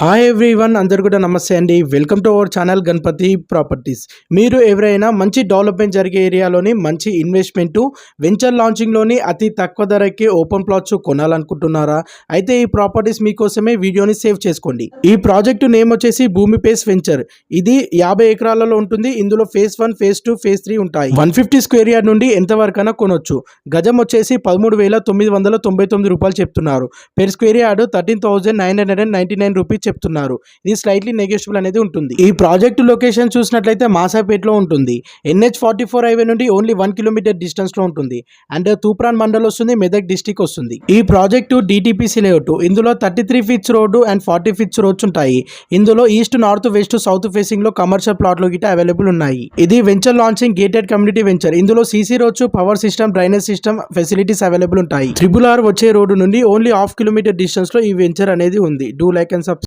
Hi everyone, అందరు కూడా నమస్తే అండి. Welcome to our channel Ganapati properties. మీరు ఎవరైనా మంచి డెవలప్మెంట్ జరిగే ఏరియాలోని మంచి ఇన్వెస్ట్మెంట్ వెంచర్ లాంచింగ్లోని అతి తక్కువ ధరకి ఓపెన్ ప్లాట్స్ కొనాలనుకుంటున్నారా? అయితే ఈ ప్రాపర్టీస్ మీకోసమే, వీడియోని సేవ్ చేసుకోండి. ఈ ప్రాజెక్టు నేమ్ వచ్చేసి భూమి పేస్ వెంచర్. ఇది 50 ఎకరాలలో ఉంటుంది. ఇందులో ఫేజ్ 1, ఫేజ్ 2, ఫేజ్ 3 ఉంటాయి. 150 స్క్వేర్ యార్డ్ నుండి ఎంతవరకైనా కొనొచ్చు. గజం వచ్చేసి 13,999 రూపాయలు చెప్తున్నారు. పెర్ స్క్వేర్ యార్డ్ 13,999 రూపీస్ చెప్తున్నారు. ఇది స్లైట్లీ నెగోషియబుల్ అనేది ఉంటుంది. ఈ ప్రాజెక్టు లొకేషన్ చూసినట్లయితే మాసాపేటలో ఉంటుంది. NH44 హైవే నుండి ఓన్లీ 1 కిలోమీటర్ డిస్టెన్స్ లో ఉంటుంది. అండ్ తూప్రాన్ మండల్ వస్తుంది, మెదక్ డిస్టిక్ వస్తుంది. ఈ ప్రాజెక్టు DTPC లేఅవుట్. ఇందులో 33 feets road and 40 feets roads ఉంటాయి. ఇందులో east, north, west, south facing లో కమర్షియల్ ప్లాట్లు గిట్ట అవైలబుల్ ఉన్నాయి. ఇది venture launching gated community venture. ఇందులో CC roads, power system, drainage system facilities available ఉంటాయి. RRR వచ్చే రోడ్డు నుండి ఓన్లీ 1/2 కిలోమీటర్ డిస్టెన్స్ లో ఈ వెంచర్ అనేది ఉంది. Do like and subscribe.